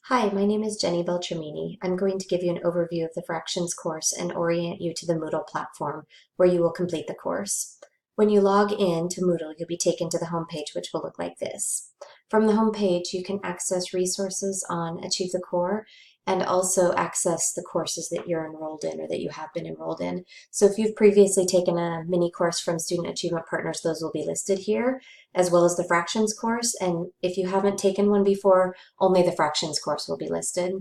Hi, my name is Jenny Beltramini. I'm going to give you an overview of the Fractions course and orient you to the Moodle platform where you will complete the course. When you log in to Moodle, you'll be taken to the homepage, which will look like this. From the homepage, you can access resources on Achieve the Core and also access the courses that you're enrolled in or that you have been enrolled in. So if you've previously taken a mini course from Student Achievement Partners, those will be listed here, as well as the Fractions course. And if you haven't taken one before, only the Fractions course will be listed.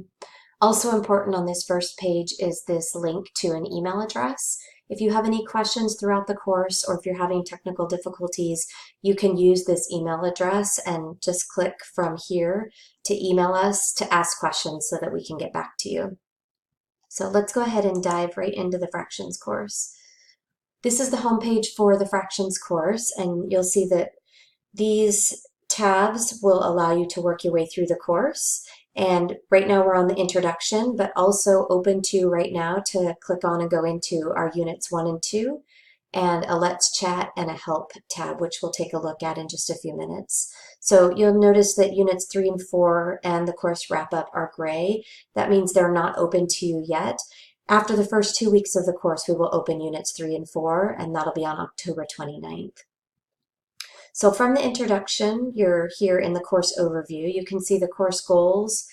Also important on this first page is this link to an email address. If you have any questions throughout the course or if you're having technical difficulties, you can use this email address and just click from here to email us to ask questions so that we can get back to you. So let's go ahead and dive right into the Fractions course. This is the homepage for the Fractions course, and you'll see that these tabs will allow you to work your way through the course. And right now we're on the introduction, but also open to right now to click on and go into our units 1 and 2, and a Let's Chat and a Help tab, which we'll take a look at in just a few minutes. So you'll notice that units 3 and 4 and the course wrap up are gray. That means they're not open to you yet. After the first 2 weeks of the course, we will open units 3 and 4, and that'll be on October 29th. So from the introduction, you're here in the course overview. You can see the course goals.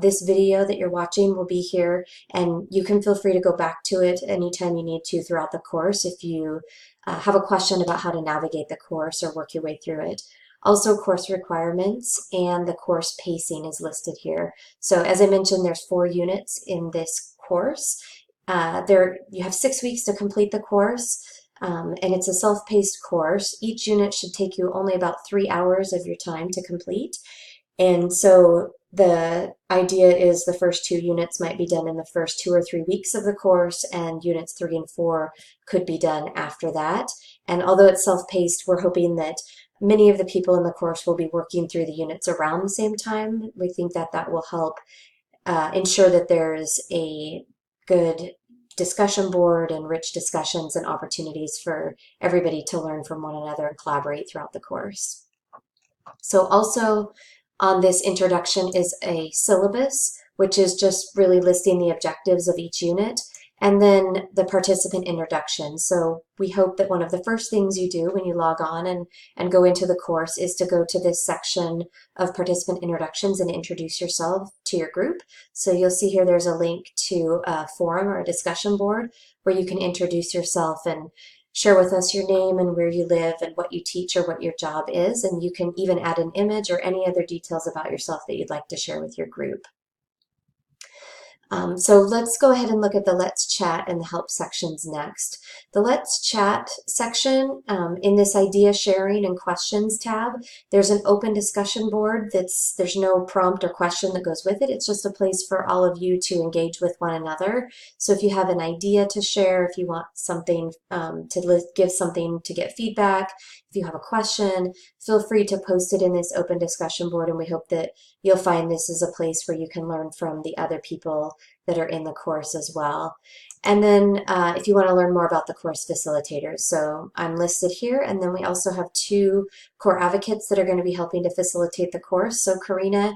This video that you're watching will be here, and you can feel free to go back to it anytime you need to throughout the course if you have a question about how to navigate the course or work your way through it. Also, course requirements and the course pacing is listed here. So as I mentioned, there's 4 units in this course. You have 6 weeks to complete the course. And it's a self-paced course. Each unit should take you only about 3 hours of your time to complete. And so the idea is the first 2 units might be done in the first 2 or 3 weeks of the course, and units 3 and 4 could be done after that. And although it's self-paced, we're hoping that many of the people in the course will be working through the units around the same time. We think that that will help ensure that there's a good discussion board and rich discussions and opportunities for everybody to learn from one another and collaborate throughout the course. So also on this introduction is a syllabus, which is just really listing the objectives of each unit, and then the participant introduction. So we hope that one of the first things you do when you log on and go into the course is to go to this section of participant introductions and introduce yourself to your group. So you'll see here there's a link to a forum or a discussion board where you can introduce yourself and share with us your name and where you live and what you teach or what your job is. And you can even add an image or any other details about yourself that you'd like to share with your group. So let's go ahead and look at the Let's Chat and the Help sections next. The Let's Chat section, in this idea sharing and questions tab, there's an open discussion board there's no prompt or question that goes with it. It's just a place for all of you to engage with one another. So if you have an idea to share, if you want something to give something to get feedback, if you have a question, feel free to post it in this open discussion board, and we hope that you'll find this is a place where you can learn from the other people that are in the course as well. And then if you want to learn more about the course facilitators, so I'm listed here, and then we also have 2 core advocates that are going to be helping to facilitate the course. So Karina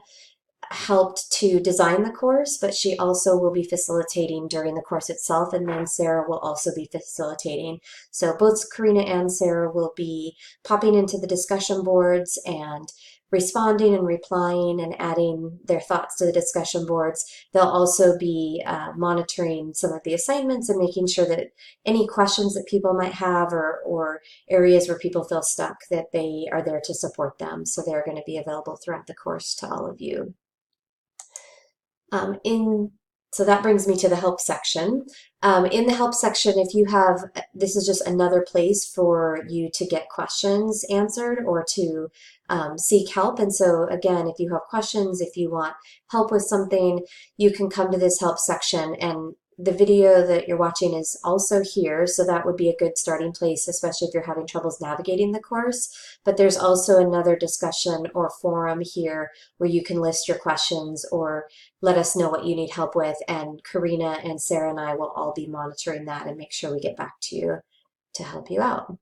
helped to design the course, but she also will be facilitating during the course itself, and then Sarah will also be facilitating. So both Karina and Sarah will be popping into the discussion boards and responding and replying and adding their thoughts to the discussion boards. They'll also be monitoring some of the assignments and making sure that any questions that people might have or areas where people feel stuck, that they are there to support them. So they're going to be available throughout the course to all of you. So that brings me to the help section. In the help section, this is just another place for you to get questions answered or to seek help. And so again, if you have questions, if you want help with something, you can come to this help section, and the video that you're watching is also here, so that would be a good starting place, especially if you're having troubles navigating the course. But there's also another discussion or forum here where you can list your questions or let us know what you need help with, and Karina and Sarah and I will all be monitoring that and make sure we get back to you to help you out.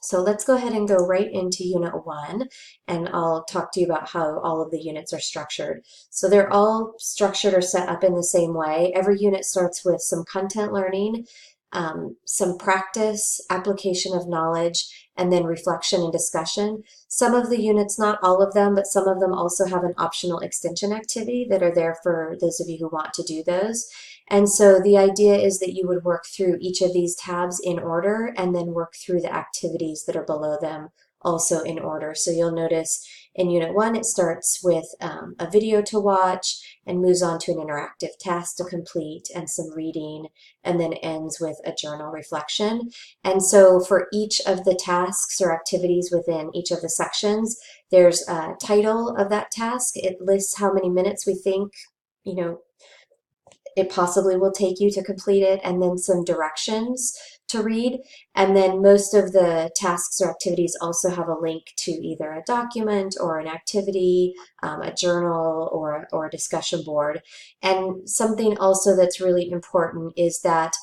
So let's go ahead and go right into Unit 1, and I'll talk to you about how all of the units are structured. So they're all structured or set up in the same way. Every unit starts with some content learning, some practice, application of knowledge, and then reflection and discussion. Some of the units, not all of them, but some of them also have an optional extension activity that are there for those of you who want to do those. And so the idea is that you would work through each of these tabs in order and then work through the activities that are below them also in order. So you'll notice in Unit 1 it starts with a video to watch and moves on to an interactive task to complete and some reading, and then ends with a journal reflection. And so for each of the tasks or activities within each of the sections, there's a title of that task. It lists how many minutes we think, you know, it possibly will take you to complete it, and then some directions to read. And then most of the tasks or activities also have a link to either a document or an activity, a journal, or a discussion board. And something also that's really important is that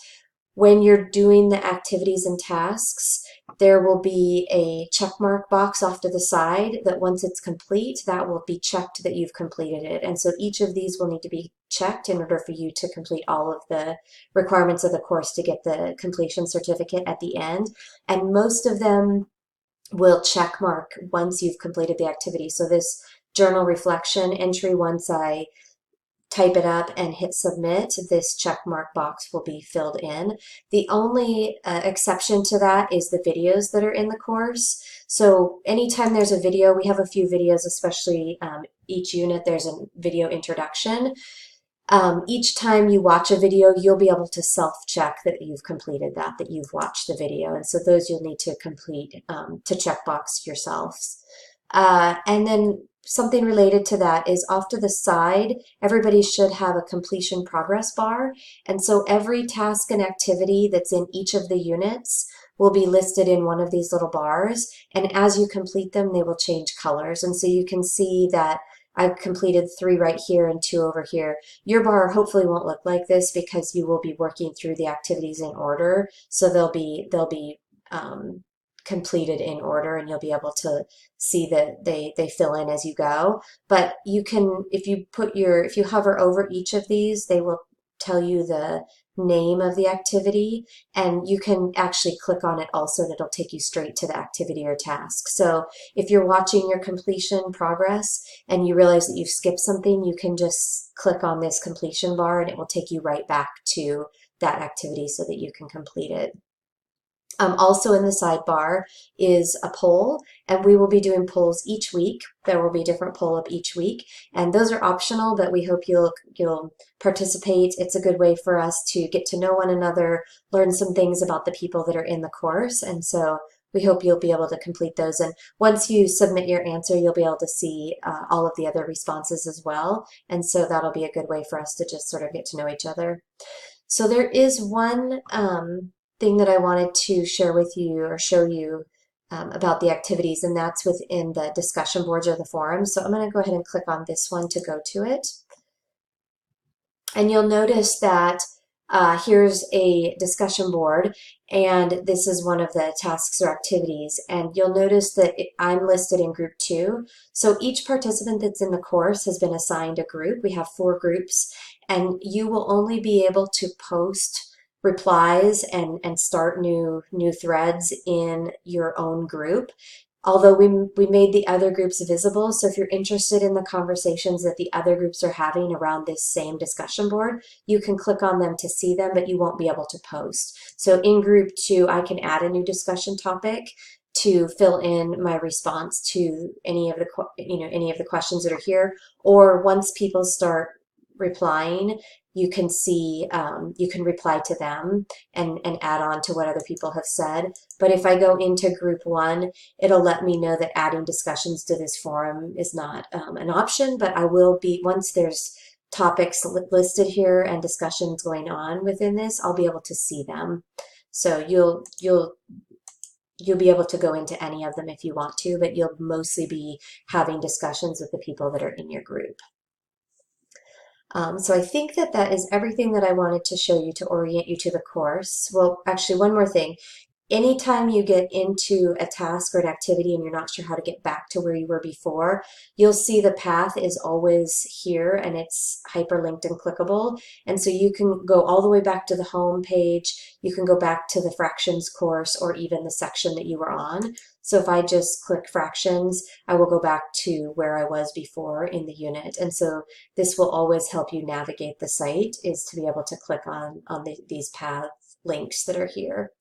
when you're doing the activities and tasks, there will be a check mark box off to the side that once it's complete, that will be checked that you've completed it. And so each of these will need to be checked in order for you to complete all of the requirements of the course to get the completion certificate at the end. And most of them will check mark once you've completed the activity. So this journal reflection entry, once I type it up and hit submit, this check mark box will be filled in. The only exception to that is the videos that are in the course. So anytime there's a video, we have a few videos, especially each unit, there's a video introduction. Each time you watch a video, you'll be able to self-check that you've completed that you've watched the video. And so those you'll need to complete to checkbox yourselves. And then something related to that is off to the side, everybody should have a completion progress bar. And so every task and activity that's in each of the units will be listed in one of these little bars. And as you complete them, they will change colors. And so you can see that I've completed 3 right here and 2 over here. Your bar hopefully won't look like this because you will be working through the activities in order. So they'll be completed in order, and you'll be able to see that they fill in as you go. But you can, if you hover over each of these, they will tell you the name of the activity, and you can actually click on it also, and it'll take you straight to the activity or task. So if you're watching your completion progress and you realize that you've skipped something, you can just click on this completion bar and it will take you right back to that activity so that you can complete it. Also in the sidebar is a poll, and we will be doing polls each week. There will be a different poll up each week, and those are optional, but we hope you'll participate. It's a good way for us to get to know one another, learn some things about the people that are in the course, and so we hope you'll be able to complete those. And once you submit your answer, you'll be able to see all of the other responses as well, and so that'll be a good way for us to just sort of get to know each other. So there is one thing that I wanted to share with you or show you about the activities, and that's within the discussion boards or the forums. So I'm going to go ahead and click on this one to go to it. And you'll notice that here's a discussion board, and this is one of the tasks or activities. And you'll notice that I'm listed in group 2. So each participant that's in the course has been assigned a group. We have 4 groups, and you will only be able to post replies and start new threads in your own group. Although we made the other groups visible, so if you're interested in the conversations that the other groups are having around this same discussion board, you can click on them to see them, but you won't be able to post. So in group 2, I can add a new discussion topic to fill in my response to any of the questions that are here. Or once people start replying, you can see, you can reply to them and add on to what other people have said. But if I go into group 1, it'll let me know that adding discussions to this forum is not an option, but I will be, once there's topics listed here and discussions going on within this, I'll be able to see them. So you'll be able to go into any of them if you want to, but you'll mostly be having discussions with the people that are in your group. So I think that is everything that I wanted to show you to orient you to the course. Well, actually, one more thing. anytime you get into a task or an activity and you're not sure how to get back to where you were before, you'll see the path is always here and it's hyperlinked and clickable. And so you can go all the way back to the home page, you can go back to the fractions course or even the section that you were on. So if I just click fractions, I will go back to where I was before in the unit. And so this will always help you navigate the site, is to be able to click on these path links that are here.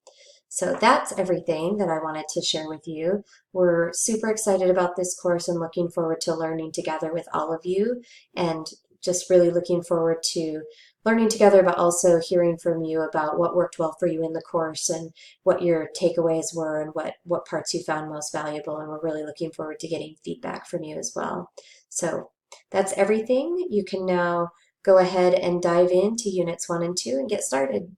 So that's everything that I wanted to share with you. We're super excited about this course and looking forward to learning together with all of you, and just really looking forward to learning together, but also hearing from you about what worked well for you in the course and what your takeaways were and what parts you found most valuable. And we're really looking forward to getting feedback from you as well. So that's everything. You can now go ahead and dive into Units 1 and 2 and get started.